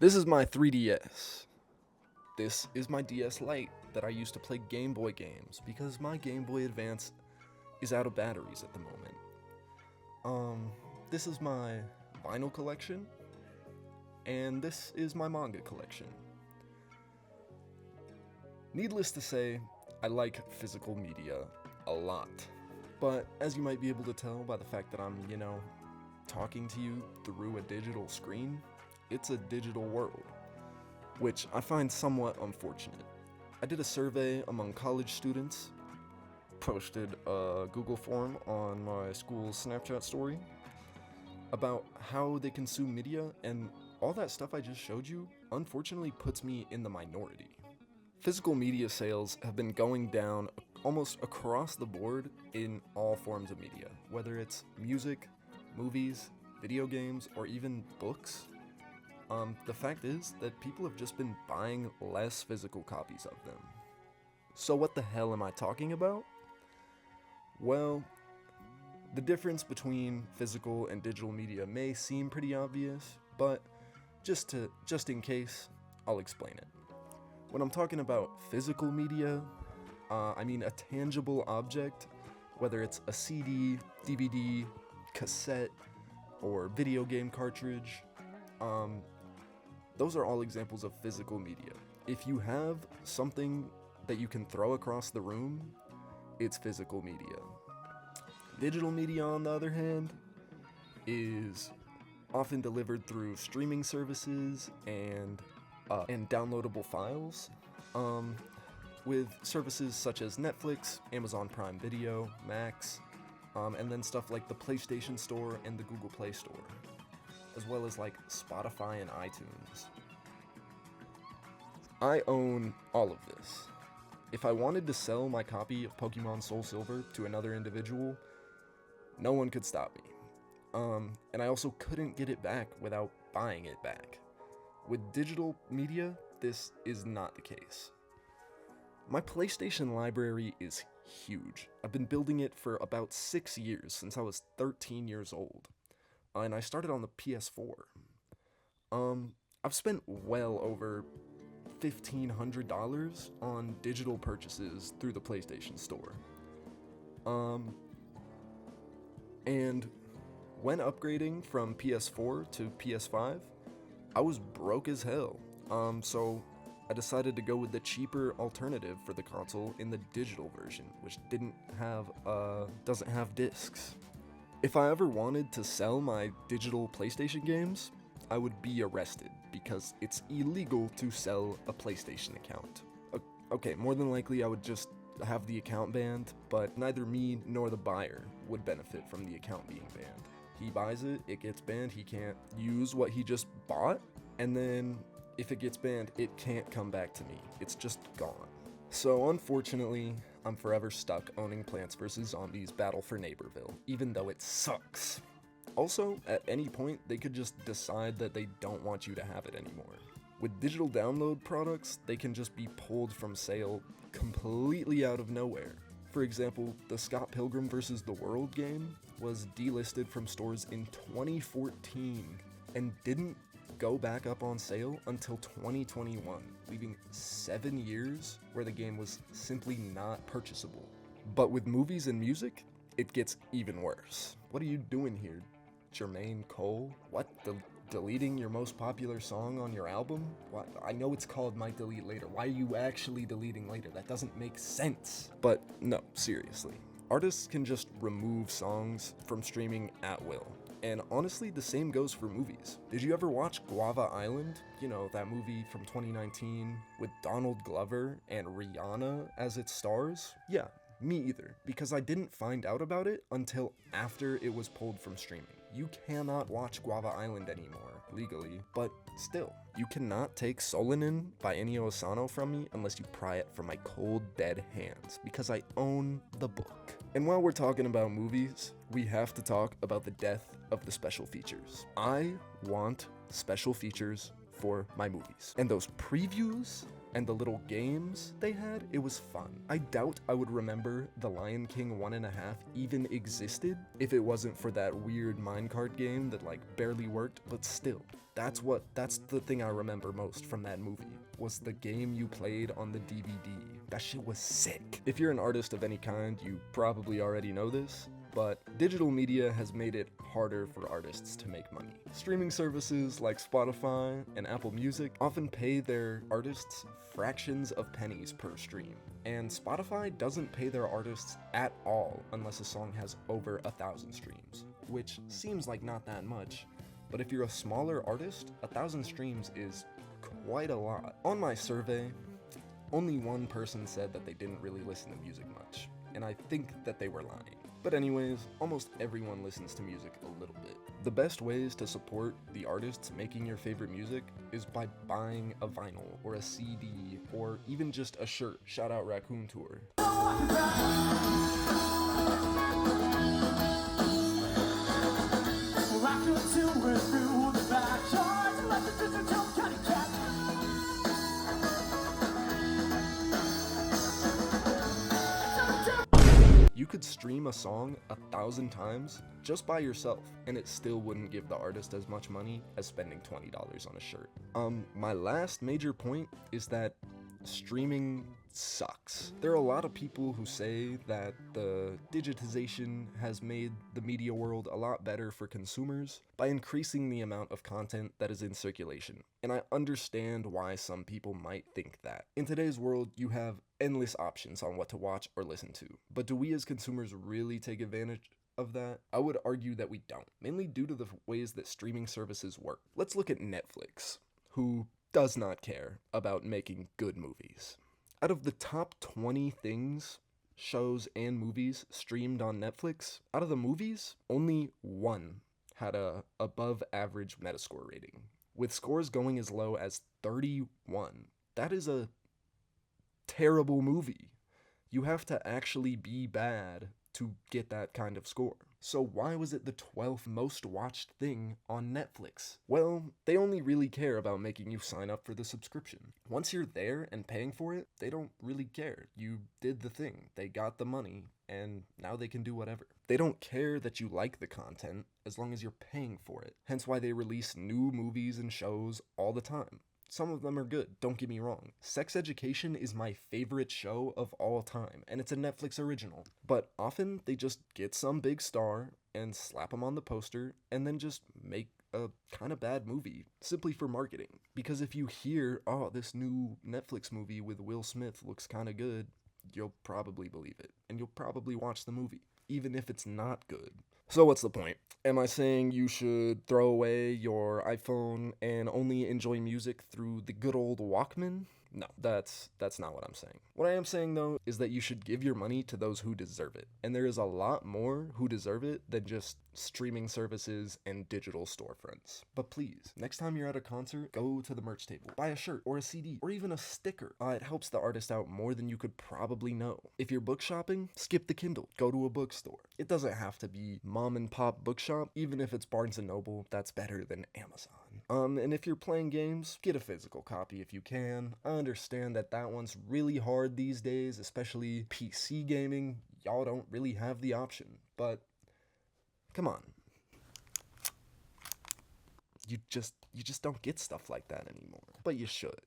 This is my 3DS. This is my DS Lite that I used to play Game Boy games because my Game Boy Advance is out of batteries at the moment. This is my vinyl collection, and this is my manga collection. Needless to say, I like physical media a lot. But as you might be able to tell by the fact that I'm, talking to you through a digital screen, it's a digital world, which I find somewhat unfortunate. I did a survey among college students, posted a Google form on my school's Snapchat story about how they consume media, and all that stuff I just showed you unfortunately puts me in the minority. Physical media sales have been going down almost across the board in all forms of media, whether it's music, movies, video games, or even books. The fact is that people have just been buying less physical copies of them. So what the hell am I talking about? Well, the difference between physical and digital media may seem pretty obvious, but just in case, I'll explain it. When I'm talking about physical media, I mean a tangible object, whether it's a CD, DVD, cassette, or video game cartridge. Those are all examples of physical media. If you have something that you can throw across the room, it's physical media. Digital media, on the other hand, is often delivered through streaming services and downloadable files, with services such as Netflix, Amazon Prime Video, Max, and then stuff like the PlayStation Store and the Google Play Store, as well as like Spotify and iTunes. I own all of this. If I wanted to sell my copy of Pokemon Soul Silver to another individual, no one could stop me. And I also couldn't get it back without buying it back. With digital media, this is not the case. My PlayStation library is huge. I've been building it for about 6 years, since I was 13 years old. And I started on the PS4. I've spent well over $1,500 on digital purchases through the PlayStation Store. And when upgrading from PS4 to PS5, I was broke as hell. So I decided to go with the cheaper alternative for the console in the digital version, which doesn't have discs. If I ever wanted to sell my digital PlayStation games, I would be arrested because it's illegal to sell a PlayStation account. Okay, more than likely I would just have the account banned, but neither me nor the buyer would benefit from the account being banned. He buys it, it gets banned, he can't use what he just bought, and then if it gets banned, it can't come back to me. It's just gone. So unfortunately, I'm forever stuck owning Plants vs. Zombies Battle for Neighborville, even though it sucks. Also, at any point, they could just decide that they don't want you to have it anymore. With digital download products, they can just be pulled from sale completely out of nowhere. For example, the Scott Pilgrim vs. the World game was delisted from stores in 2014 and didn't go back up on sale until 2021, leaving 7 years where the game was simply not purchasable. But with movies and music, it gets even worse. What are you doing here, Jermaine Cole? What, deleting your most popular song on your album? What? I know it's called Might Delete Later. Why are you actually deleting later? That doesn't make sense. But no, seriously. Artists can just remove songs from streaming at will. And honestly, the same goes for movies. Did you ever watch Guava Island? You know, that movie from 2019 with Donald Glover and Rihanna as its stars? Yeah, me either, because I didn't find out about it until after it was pulled from streaming. You cannot watch Guava Island anymore, legally, but still. You cannot take Solanin by Ennio Asano from me unless you pry it from my cold, dead hands, because I own the book. And while we're talking about movies, we have to talk about the death of the special features. I want special features for my movies. And those previews and the little games they had, it was fun. I doubt I would remember The Lion King 1.5 even existed if it wasn't for that weird minecart game that like barely worked, but still. That's the thing I remember most from that movie, was the game you played on the DVD. That shit was sick. If you're an artist of any kind, you probably already know this, but digital media has made it harder for artists to make money. Streaming services like Spotify and Apple Music often pay their artists fractions of pennies per stream, and Spotify doesn't pay their artists at all unless a song has over 1,000 streams, which seems like not that much, but if you're a smaller artist, 1,000 streams is quite a lot. On my survey, only one person said that they didn't really listen to music much, and I think that they were lying. But anyways, almost everyone listens to music a little bit. The best ways to support the artists making your favorite music is by buying a vinyl or a CD or even just a shirt. Shout out Raccoon Tour. You could stream a song 1,000 times just by yourself, and it still wouldn't give the artist as much money as spending $20 on a shirt. My last major point is that streaming sucks. There are a lot of people who say that the digitization has made the media world a lot better for consumers by increasing the amount of content that is in circulation. And I understand why some people might think that. In today's world, you have endless options on what to watch or listen to. But do we as consumers really take advantage of that? I would argue that we don't, mainly due to the ways that streaming services work. Let's look at Netflix, who does not care about making good movies. Out of the top 20 things, shows, and movies streamed on Netflix, out of the movies, only one had a above average Metascore rating, with scores going as low as 31. That is a terrible movie. You have to actually be bad to get that kind of score. So why was it the 12th most watched thing on Netflix? Well, they only really care about making you sign up for the subscription. Once you're there and paying for it, they don't really care. You did the thing, they got the money, and now they can do whatever. They don't care that you like the content as long as you're paying for it. Hence why they release new movies and shows all the time. Some of them are good, don't get me wrong. Sex Education is my favorite show of all time, and it's a Netflix original. But often, they just get some big star and slap them on the poster, and then just make a kind of bad movie, simply for marketing. Because if you hear, oh, this new Netflix movie with Will Smith looks kind of good, you'll probably believe it, and you'll probably watch the movie, even if it's not good. So what's the point? Am I saying you should throw away your iPhone and only enjoy music through the good old Walkman? No, that's not what I'm saying. What I am saying, though, is that you should give your money to those who deserve it. And there is a lot more who deserve it than just streaming services and digital storefronts. But please, next time you're at a concert, go to the merch table. Buy a shirt or a CD or even a sticker. It helps the artist out more than you could probably know. If you're book shopping, skip the Kindle. Go to a bookstore. It doesn't have to be mom and pop bookshop. Even if it's Barnes & Noble, that's better than Amazon. And if you're playing games, get a physical copy if you can. I understand that one's really hard these days, especially PC gaming. Y'all don't really have the option, but come on. You just don't get stuff like that anymore, but you should.